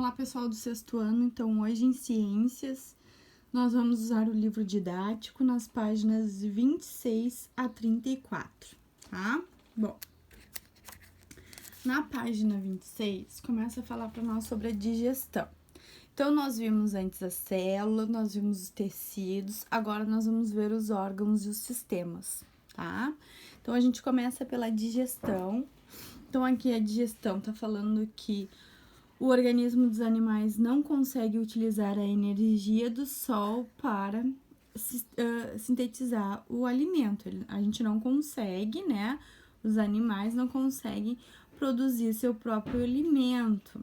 Olá, pessoal do sexto ano. Então, hoje em Ciências, nós vamos usar o livro didático nas páginas 26 a 34, tá? Bom, na página 26, começa a falar para nós sobre a digestão. Então, nós vimos antes a célula, nós vimos os tecidos, agora nós vamos ver os órgãos e os sistemas, tá? Então, a gente começa pela digestão. Então, aqui a digestão tá falando que o organismo dos animais não consegue utilizar a energia do sol para sintetizar o alimento. A gente não consegue, né? Os animais não conseguem produzir seu próprio alimento,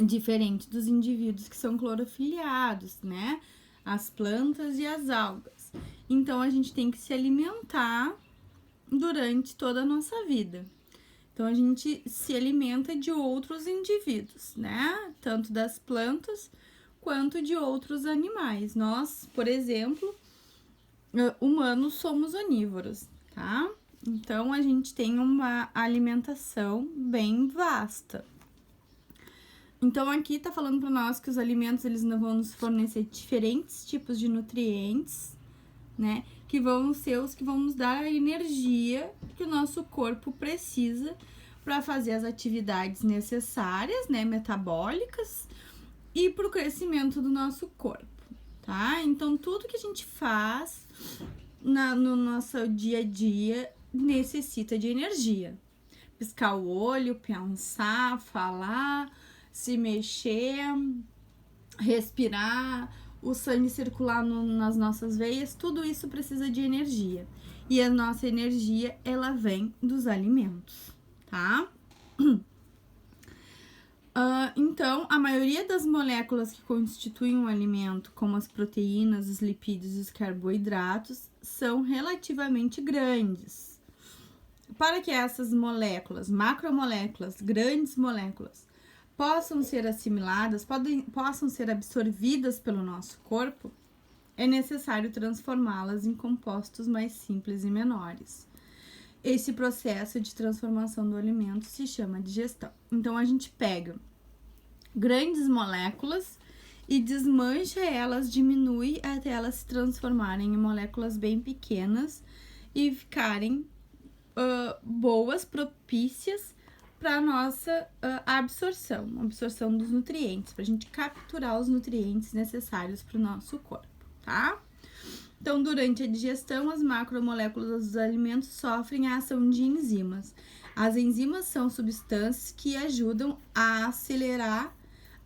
diferente dos indivíduos que são clorofiliados, né? As plantas e as algas. Então, a gente tem que se alimentar durante toda a nossa vida. Então, a gente se alimenta de outros indivíduos, né? Tanto das plantas quanto de outros animais. Nós, por exemplo, humanos somos onívoros, tá? Então, a gente tem uma alimentação bem vasta. Então, aqui tá falando para nós que os alimentos, eles não vão nos fornecer diferentes tipos de nutrientes, né? Que vão ser os que vão nos dar a energia que o nosso corpo precisa para fazer as atividades necessárias, né, metabólicas, e para o crescimento do nosso corpo, tá? Então, tudo que a gente faz no nosso dia a dia necessita de energia. Piscar o olho, pensar, falar, se mexer, respirar, o sangue circular nas nossas veias, tudo isso precisa de energia. E a nossa energia, ela vem dos alimentos, tá? Então, a maioria das moléculas que constituem um alimento, como as proteínas, os lipídios e os carboidratos, são relativamente grandes. Para que essas moléculas, macromoléculas, grandes moléculas, possam ser assimiladas, possam ser absorvidas pelo nosso corpo, é necessário transformá-las em compostos mais simples e menores. Esse processo de transformação do alimento se chama digestão. Então, a gente pega grandes moléculas e desmancha elas, diminui até elas se transformarem em moléculas bem pequenas e ficarem boas, propícias para a nossa absorção dos nutrientes, para a gente capturar os nutrientes necessários para o nosso corpo, tá? Então, durante a digestão, as macromoléculas dos alimentos sofrem a ação de enzimas. As enzimas são substâncias que ajudam a acelerar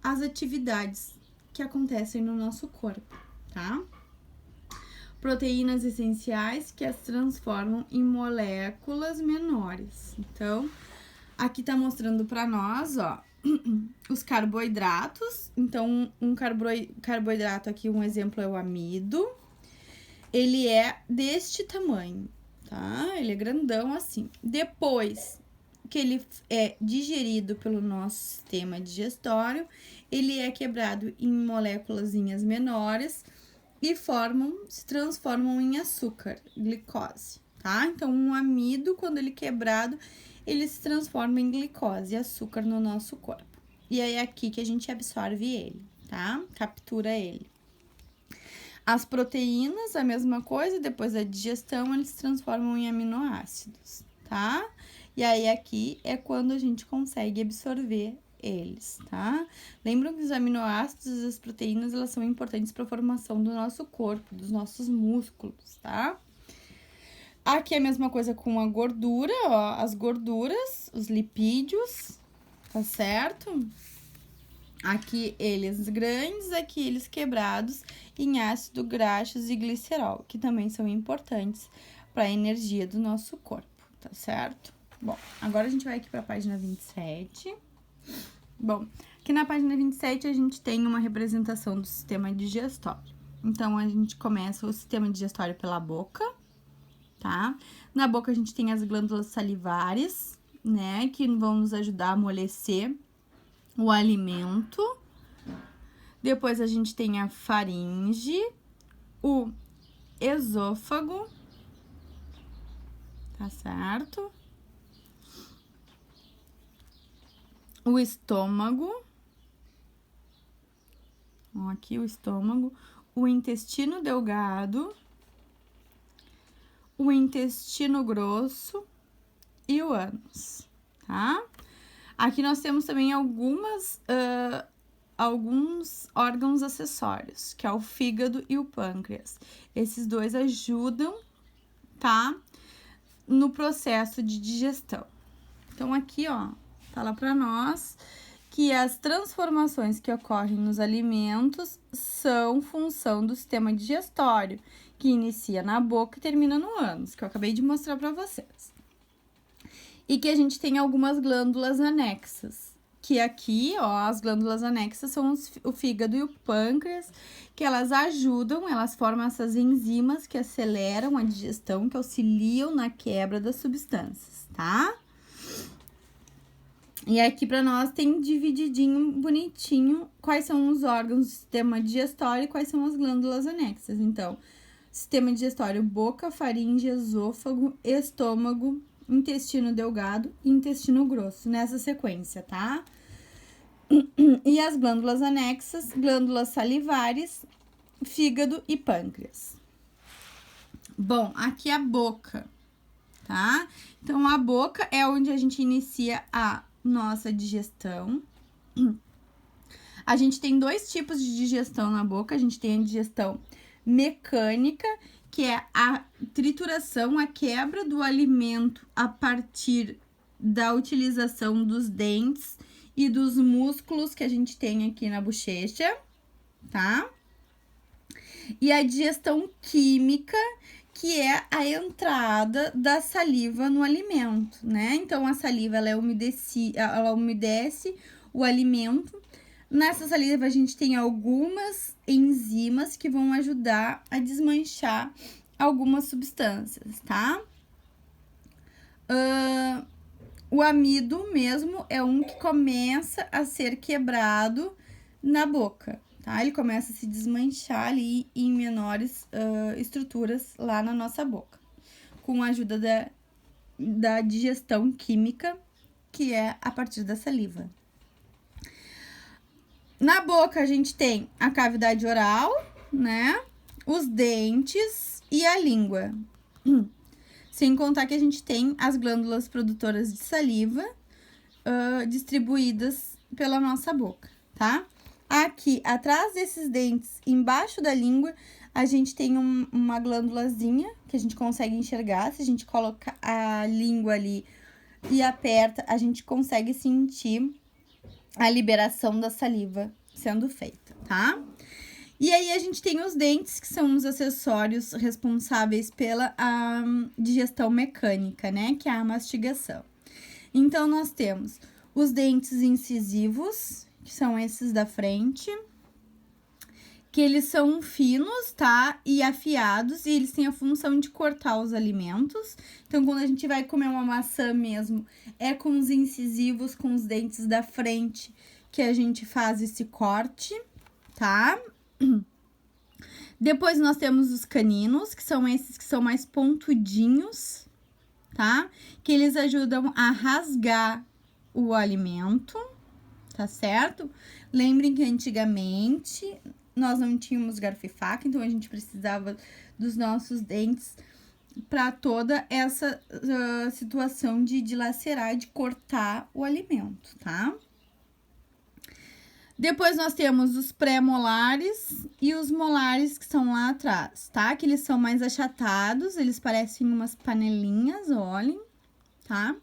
as atividades que acontecem no nosso corpo, tá? Proteínas essenciais que as transformam em moléculas menores. Então, aqui tá mostrando para nós, ó, os carboidratos. Então, um carboidrato aqui, um exemplo é o amido. Ele é deste tamanho, tá? Ele é grandão assim. Depois que ele é digerido pelo nosso sistema digestório, ele é quebrado em moléculazinhas menores e se transformam em açúcar, glicose, tá? Então, um amido, quando ele é quebrado, ele se transforma em glicose, açúcar no nosso corpo. E aí é aqui que a gente absorve ele, tá? Captura ele. As proteínas, a mesma coisa, depois da digestão, eles se transformam em aminoácidos, tá? E aí aqui é quando a gente consegue absorver eles, tá? Lembram que os aminoácidos e as proteínas, elas são importantes para a formação do nosso corpo, dos nossos músculos, tá? Aqui é a mesma coisa com a gordura, ó, as gorduras, os lipídios, tá certo? Aqui eles grandes, aqui eles quebrados em ácido graxos e glicerol, que também são importantes para a energia do nosso corpo, tá certo? Bom, agora a gente vai aqui para a página 27. Bom, aqui na página 27 a gente tem uma representação do sistema digestório. Então, a gente começa o sistema digestório pela boca, tá? Na boca a gente tem as glândulas salivares, né, que vão nos ajudar a amolecer o alimento. Depois a gente tem a faringe, o esôfago, tá certo? O estômago Então, aqui o estômago, o intestino delgado, o intestino grosso e o ânus, tá? Aqui nós temos também alguns órgãos acessórios, que é o fígado e o pâncreas. Esses dois ajudam, tá? No processo de digestão. Então, aqui, ó, fala pra nós que as transformações que ocorrem nos alimentos são função do sistema digestório, que inicia na boca e termina no ânus, que eu acabei de mostrar pra vocês. E que a gente tem algumas glândulas anexas, que aqui, ó, as glândulas anexas são o fígado e o pâncreas, que elas ajudam, elas formam essas enzimas que aceleram a digestão, que auxiliam na quebra das substâncias, tá? E aqui para nós tem divididinho, bonitinho, quais são os órgãos do sistema digestório e quais são as glândulas anexas. Então, sistema digestório, boca, faringe, esôfago, estômago, intestino delgado e intestino grosso, nessa sequência, tá? E as glândulas anexas, glândulas salivares, fígado e pâncreas. Bom, aqui a boca, tá? Então, a boca é onde a gente inicia a nossa digestão. A gente tem dois tipos de digestão na boca. A gente tem a digestão mecânica, que é a trituração, a quebra do alimento a partir da utilização dos dentes e dos músculos que a gente tem aqui na bochecha, tá? E a digestão química, que é a entrada da saliva no alimento, né? Então, a saliva, ela umedece o alimento. Nessa saliva, a gente tem algumas enzimas que vão ajudar a desmanchar algumas substâncias, tá? O amido mesmo é um que começa a ser quebrado na boca, tá? Ele começa a se desmanchar ali em menores estruturas lá na nossa boca, com a ajuda da digestão química, que é a partir da saliva. Na boca, a gente tem a cavidade oral, né? Os dentes e a língua. Sem contar que a gente tem as glândulas produtoras de saliva distribuídas pela nossa boca, tá? Aqui, atrás desses dentes, embaixo da língua, a gente tem uma glândulazinha que a gente consegue enxergar. Se a gente coloca a língua ali e aperta, a gente consegue sentir a liberação da saliva sendo feita, tá? E aí, a gente tem os dentes, que são os acessórios responsáveis pela digestão mecânica, né? Que é a mastigação. Então, nós temos os dentes incisivos, que são esses da frente, que eles são finos, tá? E afiados, e eles têm a função de cortar os alimentos. Então, quando a gente vai comer uma maçã mesmo, é com os incisivos, com os dentes da frente, que a gente faz esse corte, tá? Depois nós temos os caninos, que são esses que são mais pontudinhos, tá? Que eles ajudam a rasgar o alimento, tá certo? Lembrem que antigamente nós não tínhamos garfo e faca, então a gente precisava dos nossos dentes para toda essa situação de dilacerar, de cortar o alimento, tá? Depois nós temos os pré-molares e os molares, que são lá atrás, tá? Que eles são mais achatados, eles parecem umas panelinhas, olhem, tá?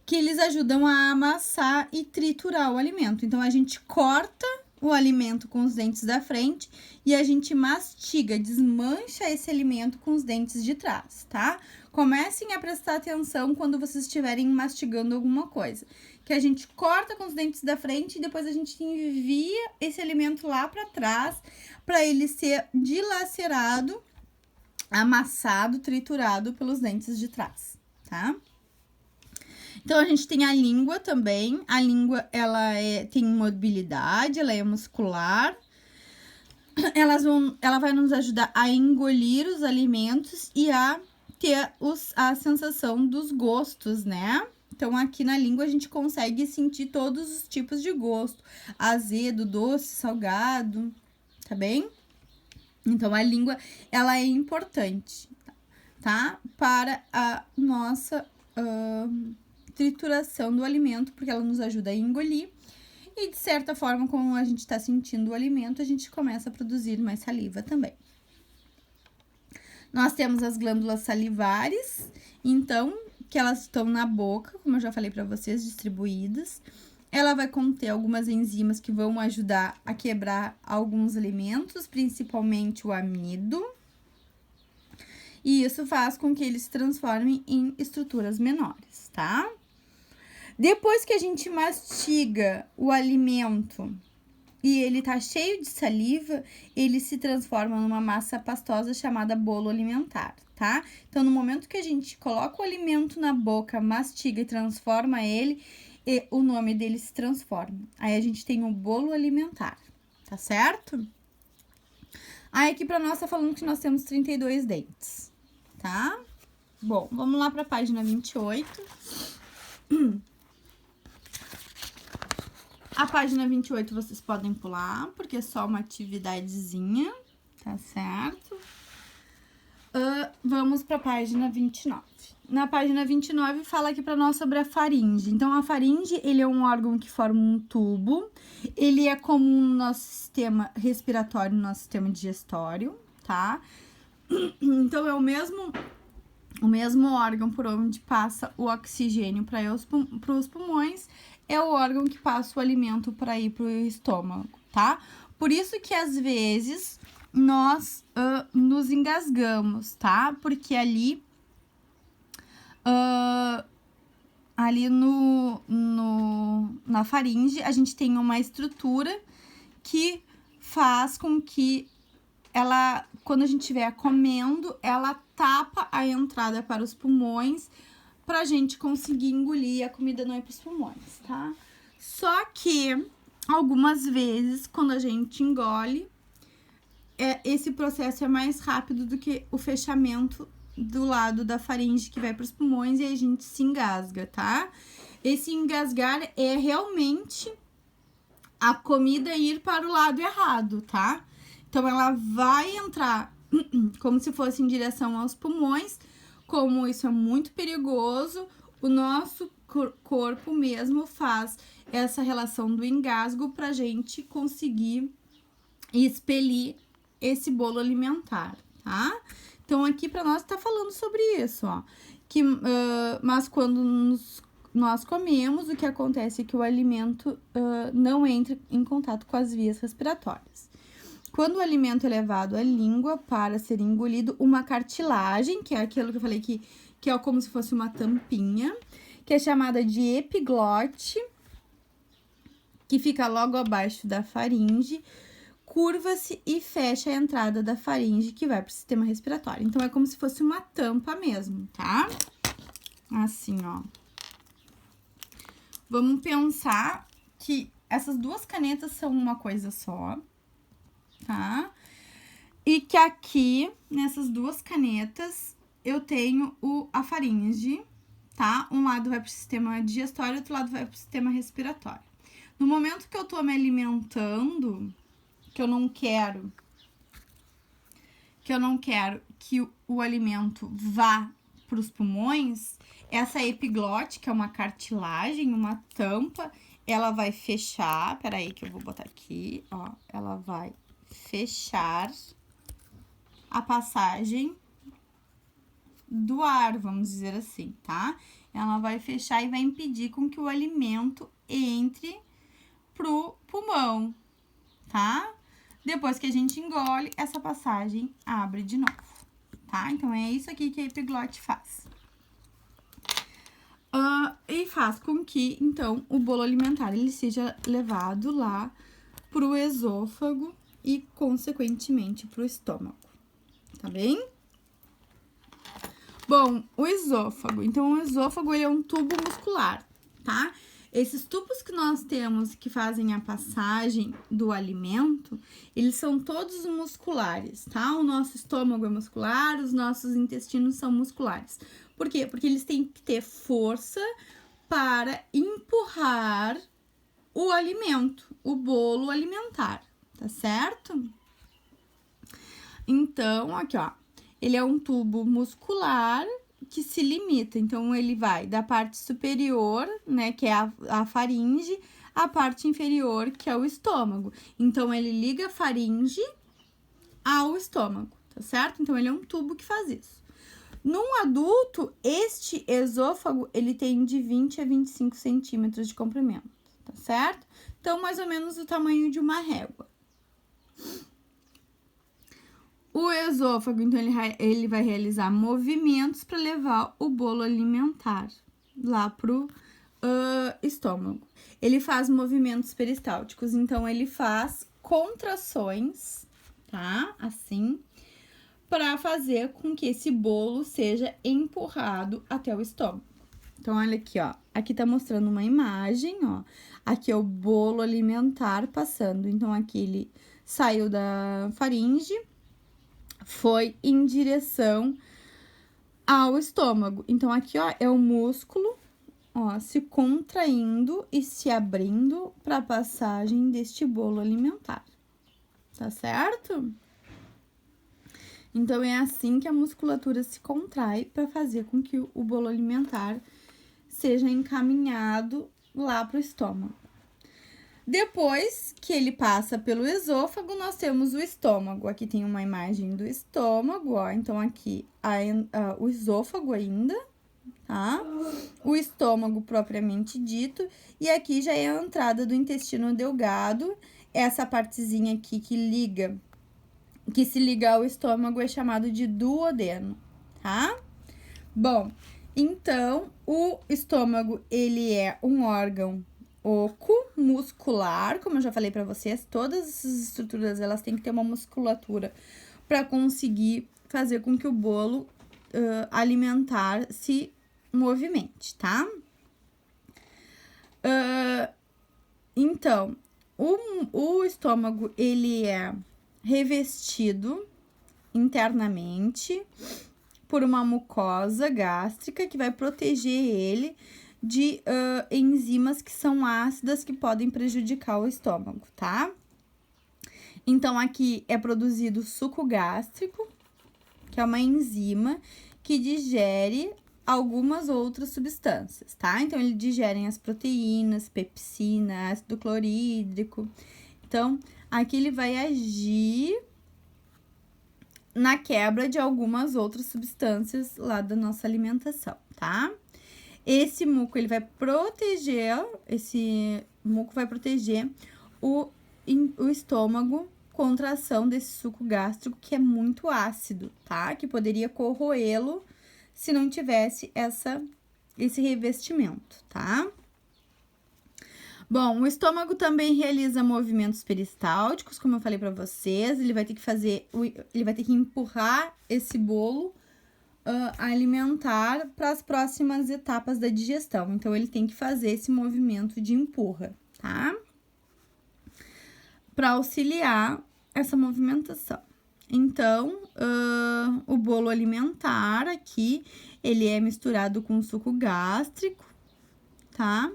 Que eles ajudam a amassar e triturar o alimento. Então, a gente corta o alimento com os dentes da frente e a gente mastiga, desmancha esse alimento com os dentes de trás, tá? Comecem a prestar atenção quando vocês estiverem mastigando alguma coisa. Que a gente corta com os dentes da frente e depois a gente envia esse alimento lá para trás para ele ser dilacerado, amassado, triturado pelos dentes de trás, tá? Então, a gente tem a língua também. A língua, ela tem mobilidade, ela é muscular. Ela vai nos ajudar a engolir os alimentos e a ter a sensação dos gostos, né? Então, aqui na língua, a gente consegue sentir todos os tipos de gosto. Azedo, doce, salgado, tá bem? Então, a língua, ela é importante, tá? Para a nossa trituração do alimento, porque ela nos ajuda a engolir. E, de certa forma, como a gente tá sentindo o alimento, a gente começa a produzir mais saliva também. Nós temos as glândulas salivares, então, que elas estão na boca, como eu já falei para vocês, distribuídas. Ela vai conter algumas enzimas que vão ajudar a quebrar alguns alimentos, principalmente o amido. E isso faz com que eles se transformem em estruturas menores, tá? Depois que a gente mastiga o alimento e ele tá cheio de saliva, ele se transforma numa massa pastosa chamada bolo alimentar, tá? Então, no momento que a gente coloca o alimento na boca, mastiga e transforma ele, o nome dele se transforma. Aí a gente tem o bolo alimentar, tá certo? Aí aqui pra nós tá falando que nós temos 32 dentes, tá? Bom, vamos lá pra página 28. A página 28 vocês podem pular, porque é só uma atividadezinha, tá certo? Vamos para a página 29. Na página 29 fala aqui para nós sobre a faringe. Então, a faringe, ele é um órgão que forma um tubo. Ele é comum no nosso sistema respiratório, no nosso sistema digestório, tá? Então, é o mesmo órgão por onde passa o oxigênio para os pulmões, é o órgão que passa o alimento para ir para o estômago, tá? Por isso que, às vezes, nós nos engasgamos, tá? Porque ali na faringe, a gente tem uma estrutura que faz com que ela, quando a gente estiver comendo, ela tapa a entrada para os pulmões pra gente conseguir engolir e a comida não ir pros pulmões, tá? Só que, algumas vezes, quando a gente engole, esse processo é mais rápido do que o fechamento do lado da faringe que vai pros pulmões e a gente se engasga, tá? Esse engasgar é realmente a comida ir para o lado errado, tá? Então, ela vai entrar como se fosse em direção aos pulmões. Como isso é muito perigoso, o nosso corpo mesmo faz essa relação do engasgo pra gente conseguir expelir esse bolo alimentar, tá? Então, aqui pra nós tá falando sobre isso, ó. Mas quando nós comemos, o que acontece é que o alimento não entra em contato com as vias respiratórias. Quando o alimento é levado à língua para ser engolido, uma cartilagem, que é aquilo que eu falei que é como se fosse uma tampinha, que é chamada de epiglote, que fica logo abaixo da faringe, curva-se e fecha a entrada da faringe que vai para o sistema respiratório. Então, é como se fosse uma tampa mesmo, tá? Assim, ó. Vamos pensar que essas duas canetas são uma coisa só, tá? E que aqui, nessas duas canetas, eu tenho a faringe, tá? Um lado vai pro sistema digestório, outro lado vai pro sistema respiratório. No momento que eu tô me alimentando, que eu não quero que o alimento vá pros pulmões, essa epiglote, que é uma cartilagem, uma tampa, ela vai fechar, peraí que eu vou botar aqui, ó, ela vai fechar a passagem do ar, vamos dizer assim, tá? Ela vai fechar e vai impedir com que o alimento entre pro pulmão, tá? Depois que a gente engole, essa passagem abre de novo, tá? Então, é isso aqui que a epiglote faz. E faz com que, então, o bolo alimentar, ele seja levado lá pro esôfago e, consequentemente, pro estômago, tá bem? Bom, o esôfago. Então, o esôfago, ele é um tubo muscular, tá? Esses tubos que nós temos que fazem a passagem do alimento, eles são todos musculares, tá? O nosso estômago é muscular, os nossos intestinos são musculares. Por quê? Porque eles têm que ter força para empurrar o alimento, o bolo alimentar, tá certo? Então, aqui, ó, ele é um tubo muscular que se limita. Então, ele vai da parte superior, né, que é a faringe, a parte inferior, que é o estômago. Então, ele liga a faringe ao estômago, tá certo? Então, ele é um tubo que faz isso. Num adulto, este esôfago, ele tem de 20 a 25 centímetros de comprimento, tá certo? Então, mais ou menos o tamanho de uma régua. O esôfago, então, ele vai realizar movimentos para levar o bolo alimentar lá pro estômago. Ele faz movimentos peristálticos, então, ele faz contrações, tá? Assim, para fazer com que esse bolo seja empurrado até o estômago. Então, olha aqui, ó. Aqui tá mostrando uma imagem, ó. Aqui é o bolo alimentar passando. Então, aqui ele saiu da faringe, foi em direção ao estômago. Então, aqui, ó, é o músculo, ó, se contraindo e se abrindo para a passagem deste bolo alimentar. Tá certo? Então, é assim que a musculatura se contrai para fazer com que o bolo alimentar seja encaminhado lá para o estômago. Depois que ele passa pelo esôfago, nós temos o estômago. Aqui tem uma imagem do estômago, ó. Então, aqui o esôfago ainda, tá? O estômago propriamente dito. E aqui já é a entrada do intestino delgado. Essa partezinha aqui que se liga ao estômago é chamado de duodeno, tá? Bom, então, o estômago, ele é um órgão oco, muscular, como eu já falei para vocês, todas essas estruturas, elas têm que ter uma musculatura para conseguir fazer com que o bolo alimentar se movimente, tá? Então, o estômago, ele é revestido internamente por uma mucosa gástrica que vai proteger ele de enzimas que são ácidas que podem prejudicar o estômago, tá? Então, aqui é produzido suco gástrico, que é uma enzima que digere algumas outras substâncias, tá? Então, ele digere as proteínas, pepsina, ácido clorídrico. Então, aqui ele vai agir na quebra de algumas outras substâncias lá da nossa alimentação, tá? Esse muco, ele vai proteger, o estômago contra a ação desse suco gástrico, que é muito ácido, tá? Que poderia corroê-lo se não tivesse esse revestimento, tá? Bom, o estômago também realiza movimentos peristálticos, como eu falei para vocês. Ele vai ter que empurrar esse bolo alimentar para as próximas etapas da digestão. Então, ele tem que fazer esse movimento de empurra, tá? Para auxiliar essa movimentação. Então, o bolo alimentar aqui, ele é misturado com suco gástrico, tá?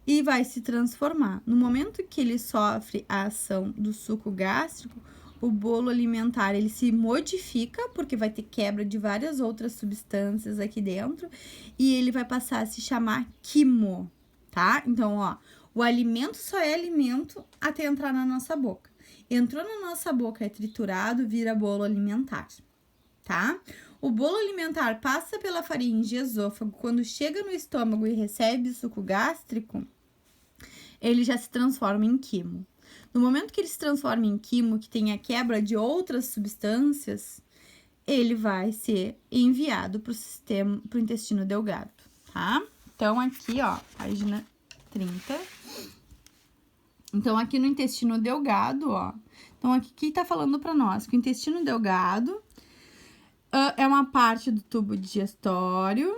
E vai se transformar. No momento que ele sofre a ação do suco gástrico, o bolo alimentar, ele se modifica, porque vai ter quebra de várias outras substâncias aqui dentro, e ele vai passar a se chamar quimo, tá? Então, ó, o alimento só é alimento até entrar na nossa boca. Entrou na nossa boca, é triturado, vira bolo alimentar, tá? O bolo alimentar passa pela faringe e esôfago, quando chega no estômago e recebe o suco gástrico, ele já se transforma em quimo. No momento que ele se transforma em quimo, que tem a quebra de outras substâncias, ele vai ser enviado para o intestino delgado, tá? Então, aqui, ó, página 30. Então, aqui no intestino delgado, ó. Então, aqui tá falando para nós que o intestino delgado é uma parte do tubo digestório.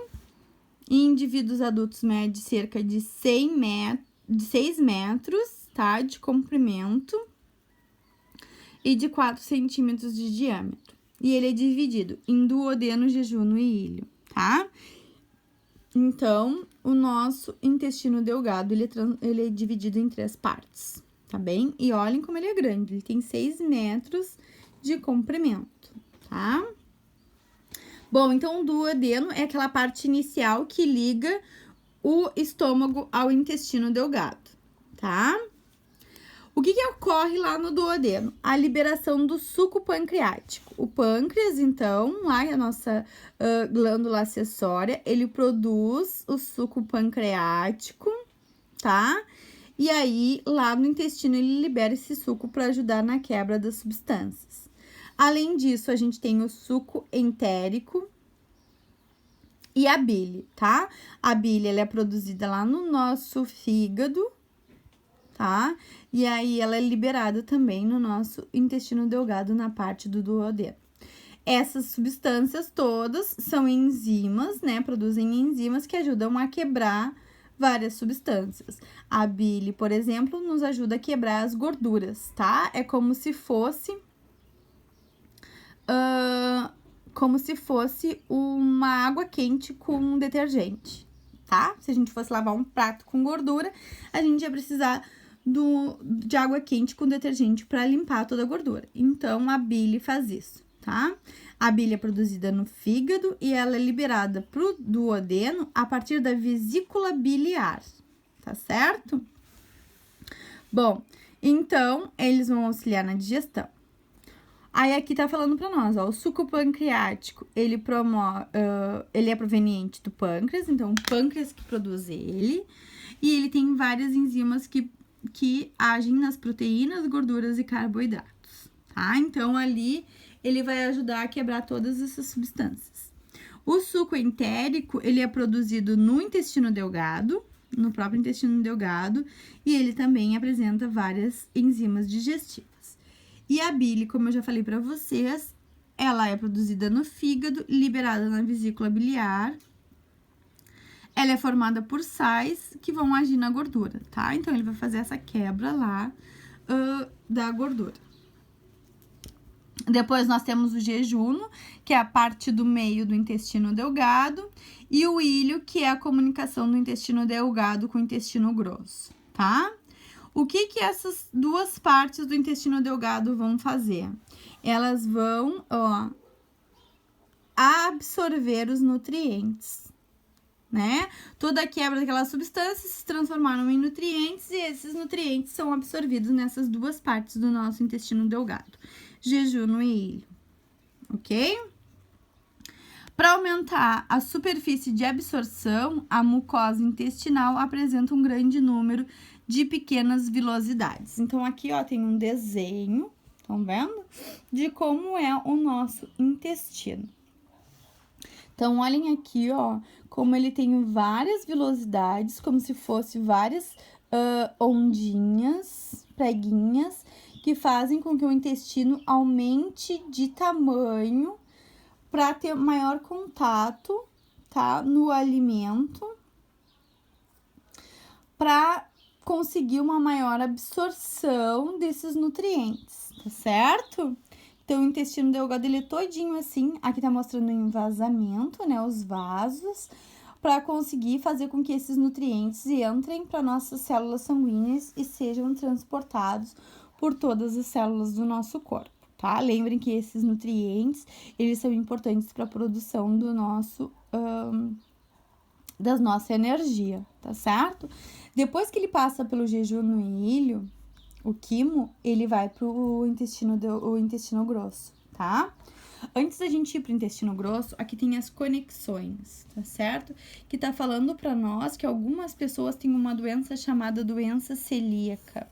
Em indivíduos adultos mede cerca de 6 metros, tá? De comprimento e de 4 centímetros de diâmetro. E ele é dividido em duodeno, jejuno e ilho, tá? Então, o nosso intestino delgado, ele é dividido em 3 partes, tá bem? E olhem como ele é grande, ele tem 6 metros de comprimento, tá? Bom, então o duodeno é aquela parte inicial que liga o estômago ao intestino delgado, tá? O que ocorre lá no duodeno? A liberação do suco pancreático. O pâncreas, então, lá é a nossa glândula acessória, ele produz o suco pancreático, tá? E aí, lá no intestino, ele libera esse suco para ajudar na quebra das substâncias. Além disso, a gente tem o suco entérico e a bile, tá? A bile, ela é produzida lá no nosso fígado, tá? E aí, ela é liberada também no nosso intestino delgado, na parte do duodeno. Essas substâncias todas são enzimas, né? Produzem enzimas que ajudam a quebrar várias substâncias. A bile, por exemplo, nos ajuda a quebrar as gorduras, tá? É como se fosse uma água quente com detergente, tá? Se a gente fosse lavar um prato com gordura, a gente ia precisar de água quente com detergente para limpar toda a gordura. Então, a bile faz isso, tá? A bile é produzida no fígado e ela é liberada pro duodeno a partir da vesícula biliar, tá certo? Bom, então, eles vão auxiliar na digestão. Aí, aqui tá falando pra nós, ó, o suco pancreático, ele é proveniente do pâncreas, então, o pâncreas que produz ele, e ele tem várias enzimas que agem nas proteínas, gorduras e carboidratos, tá? Então, ali, ele vai ajudar a quebrar todas essas substâncias. O suco entérico, ele é produzido no intestino delgado, no próprio intestino delgado, e ele também apresenta várias enzimas digestivas. E a bile, como eu já falei para vocês, ela é produzida no fígado, liberada na vesícula biliar. Ela é formada por sais que vão agir na gordura, tá? Então, ele vai fazer essa quebra lá da gordura. Depois, nós temos o jejuno, que é a parte do meio do intestino delgado, e o ilho, que é a comunicação do intestino delgado com o intestino grosso, tá? O que essas duas partes do intestino delgado vão fazer? Elas vão, absorver os nutrientes, né? Toda a quebra daquelas substâncias se transformaram em nutrientes e esses nutrientes são absorvidos nessas duas partes do nosso intestino delgado, jejuno e ilho, ok? Para aumentar a superfície de absorção, a mucosa intestinal apresenta um grande número de pequenas vilosidades. Então, aqui, ó, tem um desenho, estão vendo? De como é o nosso intestino. Então, olhem aqui, ó, como ele tem várias vilosidades, como se fosse várias ondinhas, preguinhas, que fazem com que o intestino aumente de tamanho para ter maior contato, tá, no alimento, para conseguir uma maior absorção desses nutrientes, tá certo? Então, o intestino delgado, ele é todinho assim, aqui tá mostrando o envasamento, né, os vasos, para conseguir fazer com que esses nutrientes entrem para nossas células sanguíneas e sejam transportados por todas as células do nosso corpo, tá? Lembrem que esses nutrientes, eles são importantes para a produção do nosso, da nossa energia, tá certo? Depois que ele passa pelo jejuno e ilho, o quimo, ele vai pro intestino grosso, tá? Antes da gente ir pro intestino grosso, aqui tem as conexões, tá certo? Que tá falando pra nós que algumas pessoas têm uma doença chamada doença celíaca,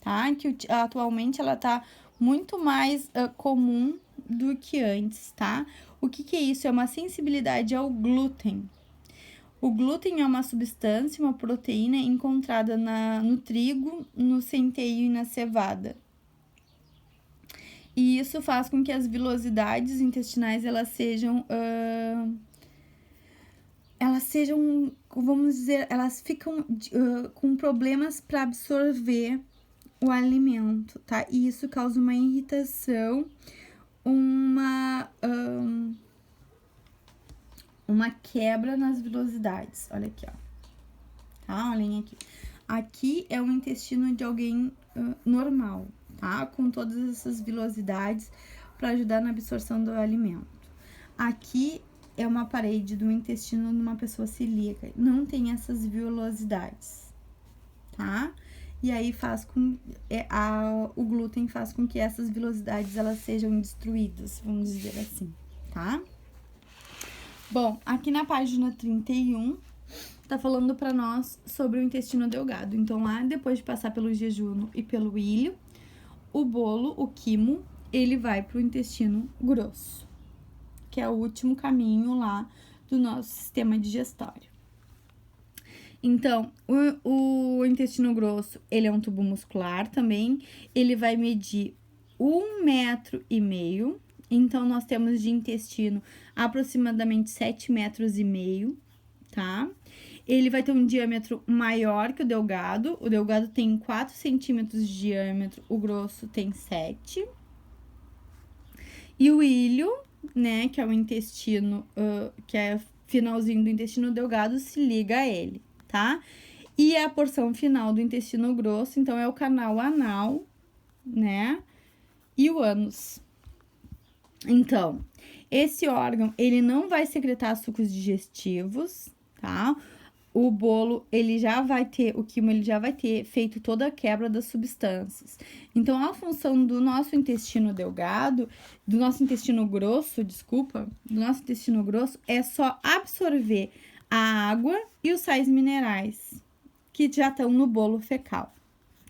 tá? Que atualmente ela tá muito mais comum do que antes, tá? O que é isso? É uma sensibilidade ao glúten. O glúten é uma substância, uma proteína encontrada no trigo, no centeio e na cevada. E isso faz com que as vilosidades intestinais, elas sejam, vamos dizer, elas ficam com problemas para absorver o alimento, tá? E isso causa uma irritação, uma quebra nas vilosidades. Olha aqui, ó. Tá? Olhem aqui. Aqui é o intestino de alguém normal, tá? Com todas essas vilosidades para ajudar na absorção do alimento. Aqui é uma parede do intestino de uma pessoa celíaca, não tem essas vilosidades, tá? E aí faz com o glúten faz com que essas vilosidades elas sejam destruídas, vamos dizer assim, tá? Bom, aqui na página 31 tá falando para nós sobre o intestino delgado. Então lá, depois de passar pelo jejum e pelo ilho, o bolo, o quimo, ele vai pro intestino grosso, que é o último caminho lá do nosso sistema digestório. Então, o intestino grosso, ele é um tubo muscular também, ele vai medir 1,5 metro. Então, nós temos de intestino aproximadamente 7,5 metros, tá? Ele vai ter um diâmetro maior que o delgado tem 4 centímetros de diâmetro, o grosso tem 7. E o ilho, né, que é o intestino, que é finalzinho do intestino delgado, se liga a ele, tá? E a porção final do intestino grosso, então, é o canal anal, né, e o ânus. Então, esse órgão, ele não vai secretar sucos digestivos, tá? O bolo, o quimo, ele já vai ter feito toda a quebra das substâncias. Então, a função do nosso intestino delgado, do nosso intestino grosso é só absorver a água e os sais minerais que já estão no bolo fecal,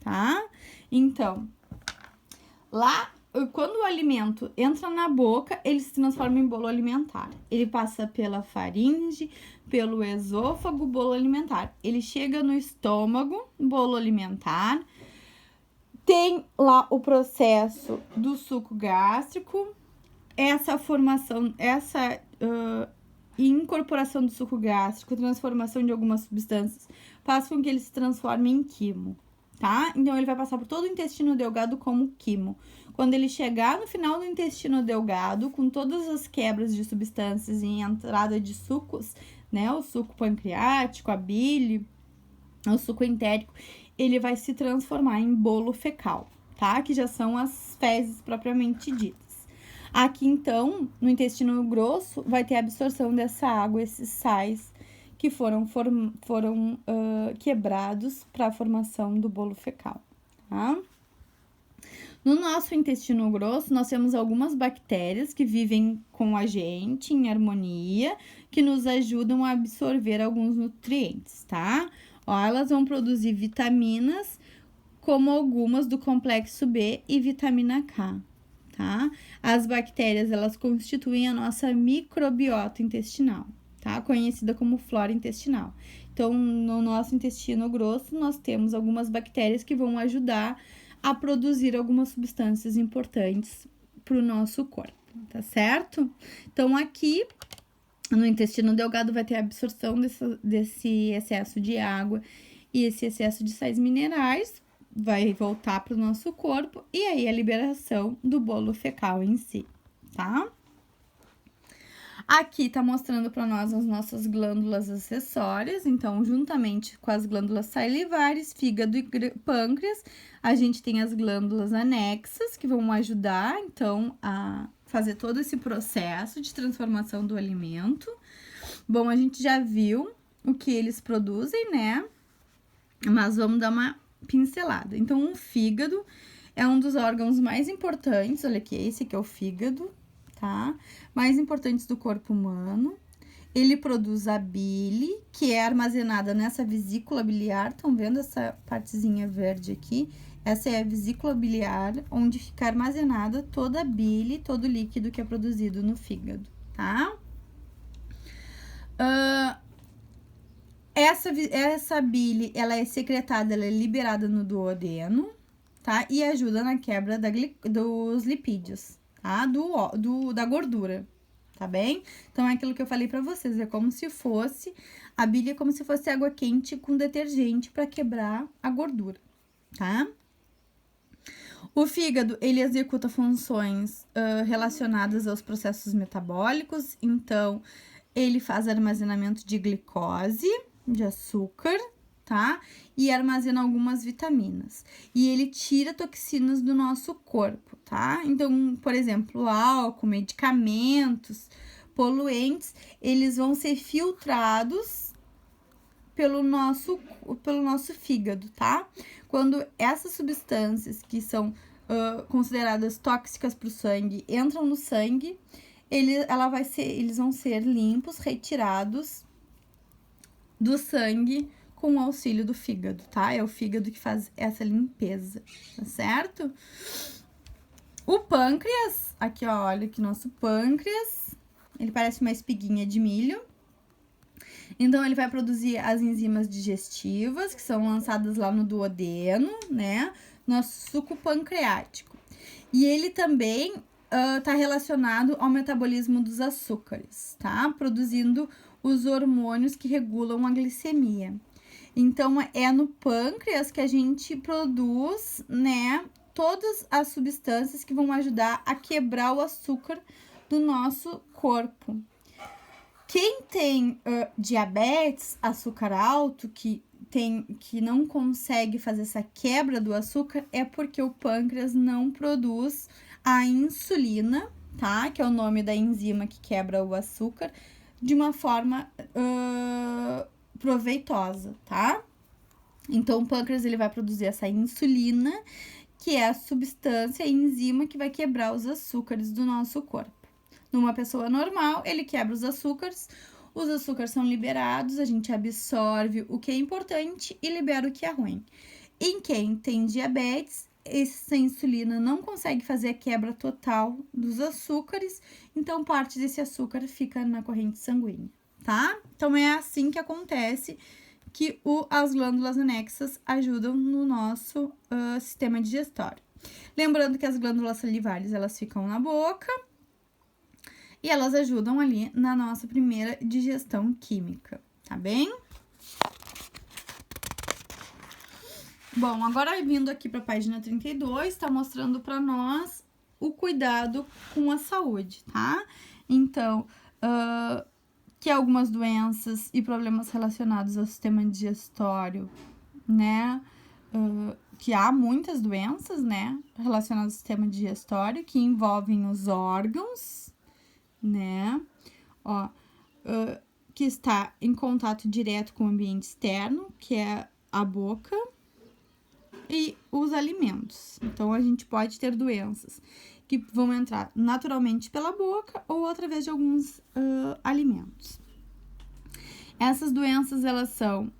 tá? Então, lá, quando o alimento entra na boca, ele se transforma em bolo alimentar. Ele passa pela faringe, pelo esôfago, bolo alimentar. Ele chega no estômago, bolo alimentar. Tem lá o processo do suco gástrico. Essa incorporação do suco gástrico, transformação de algumas substâncias, faz com que ele se transforme em quimo, tá? Então, ele vai passar por todo o intestino delgado como quimo. Quando ele chegar no final do intestino delgado, com todas as quebras de substâncias e entrada de sucos, né? O suco pancreático, a bile, o suco entérico, ele vai se transformar em bolo fecal, tá? Que já são as fezes propriamente ditas. Aqui, então, no intestino grosso, vai ter a absorção dessa água, esses sais que foram quebrados para a formação do bolo fecal, tá? No nosso intestino grosso, nós temos algumas bactérias que vivem com a gente em harmonia, que nos ajudam a absorver alguns nutrientes, tá? Ó, elas vão produzir vitaminas, como algumas do complexo B e vitamina K, tá? As bactérias, elas constituem a nossa microbiota intestinal, tá? Conhecida como flora intestinal. Então, no nosso intestino grosso, nós temos algumas bactérias que vão ajudar a produzir algumas substâncias importantes para o nosso corpo, tá certo? Então, aqui no intestino delgado vai ter a absorção desse excesso de água e esse excesso de sais minerais, vai voltar para o nosso corpo e aí a liberação do bolo fecal em si, tá? Aqui tá mostrando para nós as nossas glândulas acessórias, então, juntamente com as glândulas salivares, fígado e pâncreas, a gente tem as glândulas anexas, que vão ajudar, então, a fazer todo esse processo de transformação do alimento. Bom, a gente já viu o que eles produzem, né? Mas vamos dar uma pincelada. Então, o fígado é um dos órgãos mais importantes, olha aqui, esse aqui é o fígado, tá? Mais importantes do corpo humano. Ele produz a bile, que é armazenada nessa vesícula biliar. Estão vendo essa partezinha verde aqui? Essa é a vesícula biliar, onde fica armazenada toda a bile, todo o líquido que é produzido no fígado, tá? Essa bile, ela é secretada, ela é liberada no duodeno, tá? E ajuda na quebra dos lipídios, tá? Da gordura, tá bem? Então, é aquilo que eu falei pra vocês, é como se fosse, a bile é como se fosse água quente com detergente pra quebrar a gordura, tá? O fígado, ele executa funções relacionadas aos processos metabólicos, então, ele faz armazenamento de glicose, de açúcar, tá? E armazena algumas vitaminas. E ele tira toxinas do nosso corpo, tá? Então, por exemplo, álcool, medicamentos, poluentes, eles vão ser filtrados pelo nosso fígado, tá? Quando essas substâncias que são consideradas tóxicas para o sangue entram no sangue, eles vão ser limpos, retirados do sangue com o auxílio do fígado, tá? É o fígado que faz essa limpeza, tá certo? O pâncreas, aqui ó, olha aqui nosso pâncreas, ele parece uma espiguinha de milho. Então, ele vai produzir as enzimas digestivas, que são lançadas lá no duodeno, né? Nosso suco pancreático. E ele também tá relacionado ao metabolismo dos açúcares, tá? Produzindo os hormônios que regulam a glicemia. Então, é no pâncreas que a gente produz, né, todas as substâncias que vão ajudar a quebrar o açúcar do nosso corpo. Quem tem diabetes, açúcar alto, que não consegue fazer essa quebra do açúcar, é porque o pâncreas não produz a insulina, tá? Que é o nome da enzima que quebra o açúcar, de uma forma proveitosa, tá? Então, o pâncreas ele vai produzir essa insulina, que é a substância, a enzima que vai quebrar os açúcares do nosso corpo. Numa pessoa normal, ele quebra os açúcares são liberados, a gente absorve o que é importante e libera o que é ruim. Em quem tem diabetes, essa insulina não consegue fazer a quebra total dos açúcares, então parte desse açúcar fica na corrente sanguínea, tá? Então, é assim que acontece que as glândulas anexas ajudam no nosso sistema digestório. Lembrando que as glândulas salivares, elas ficam na boca, e elas ajudam ali na nossa primeira digestão química, tá bem? Bom, agora vindo aqui para a página 32, tá mostrando para nós o cuidado com a saúde, tá? Então, que algumas doenças e problemas relacionados ao sistema digestório, né? Que há muitas doenças, né? Relacionadas ao sistema digestório que envolvem os órgãos, né? Que está em contato direto com o ambiente externo, que é a boca, e os alimentos. Então, a gente pode ter doenças que vão entrar naturalmente pela boca ou através de alguns alimentos. Essas doenças, elas são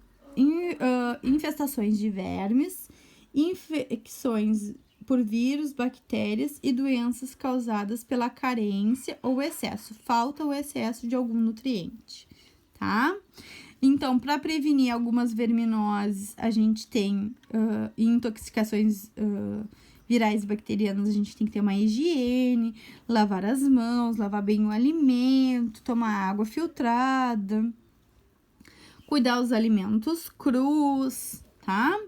infestações de vermes, infecções por vírus, bactérias e doenças causadas pela carência ou excesso, falta ou excesso de algum nutriente, tá? Então, para prevenir algumas verminoses, a gente tem intoxicações virais e bacterianas, a gente tem que ter uma higiene, lavar as mãos, lavar bem o alimento, tomar água filtrada, cuidar dos alimentos crus, tá?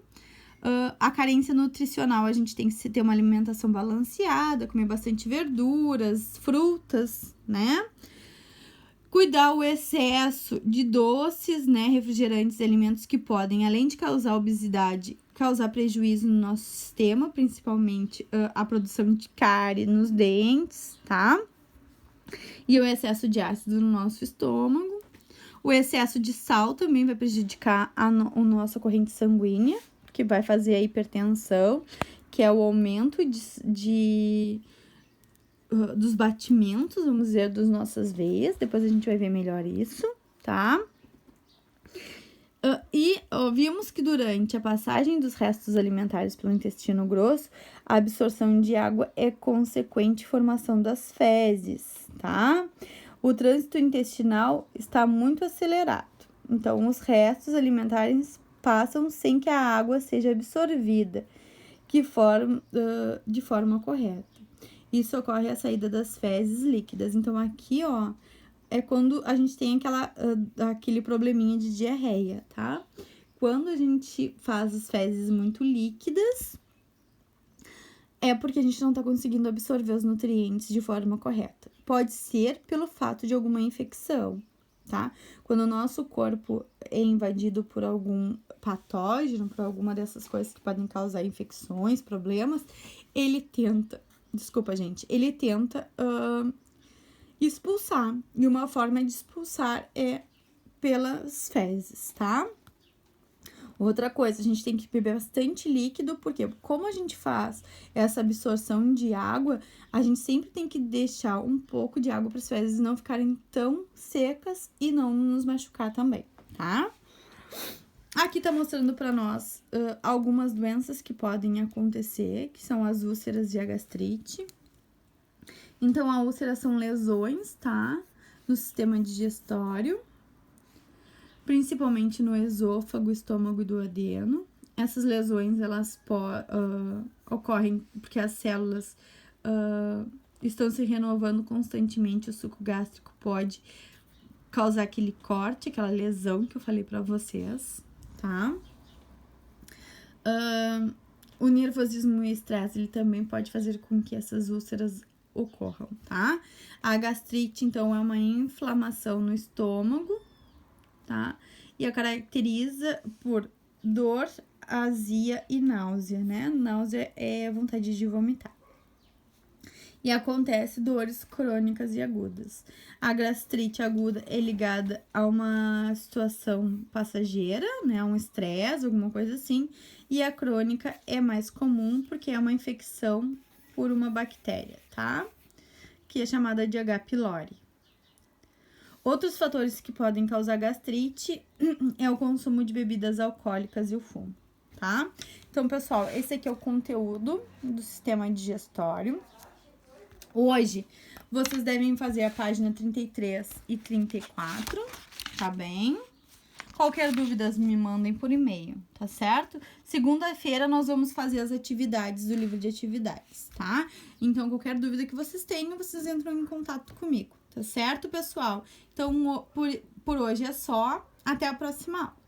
A carência nutricional, a gente tem que ter uma alimentação balanceada, comer bastante verduras, frutas, né? Cuidar o excesso de doces, né? Refrigerantes e alimentos que podem, além de causar obesidade, causar prejuízo no nosso sistema, principalmente a produção de cárie nos dentes, tá? E o excesso de ácido no nosso estômago. O excesso de sal também vai prejudicar a nossa corrente sanguínea, que vai fazer a hipertensão, que é o aumento dos batimentos, vamos dizer, das nossas veias. Depois a gente vai ver melhor isso, tá? Vimos que durante a passagem dos restos alimentares pelo intestino grosso, a absorção de água é consequente formação das fezes, tá? O trânsito intestinal está muito acelerado, então os restos alimentares passam sem que a água seja absorvida de forma correta. Isso ocorre à saída das fezes líquidas. Então, aqui, ó, é quando a gente tem aquele probleminha de diarreia, tá? Quando a gente faz as fezes muito líquidas, é porque a gente não tá conseguindo absorver os nutrientes de forma correta. Pode ser pelo fato de alguma infecção, tá? Quando o nosso corpo é invadido por algum patógeno, por alguma dessas coisas que podem causar infecções, problemas, ele tenta expulsar. E uma forma de expulsar é pelas fezes, tá? Outra coisa, a gente tem que beber bastante líquido, porque como a gente faz essa absorção de água, a gente sempre tem que deixar um pouco de água para as fezes não ficarem tão secas e não nos machucar também, tá? Aqui tá mostrando para nós algumas doenças que podem acontecer, que são as úlceras e a gastrite. Então, a úlcera são lesões, tá? No sistema digestório, principalmente no esôfago, estômago e duodeno. Essas lesões, elas ocorrem porque as células estão se renovando constantemente. O suco gástrico pode causar aquele corte, aquela lesão que eu falei pra vocês, tá? O nervosismo e o estresse, ele também pode fazer com que essas úlceras ocorram, tá? A gastrite, então, é uma inflamação no estômago, tá? E a caracteriza por dor, azia e náusea, né? Náusea é vontade de vomitar. E acontece dores crônicas e agudas. A gastrite aguda é ligada a uma situação passageira, né? Um estresse, alguma coisa assim. E a crônica é mais comum porque é uma infecção por uma bactéria, tá? Que é chamada de H. pylori. Outros fatores que podem causar gastrite é o consumo de bebidas alcoólicas e o fumo, tá? Então, pessoal, esse aqui é o conteúdo do sistema digestório. Hoje, vocês devem fazer a página 33 e 34, tá bem? Qualquer dúvida, me mandem por e-mail, tá certo? Segunda-feira, nós vamos fazer as atividades do livro de atividades, tá? Então, qualquer dúvida que vocês tenham, vocês entram em contato comigo, tá certo, pessoal? Então, por hoje é só. Até a próxima aula.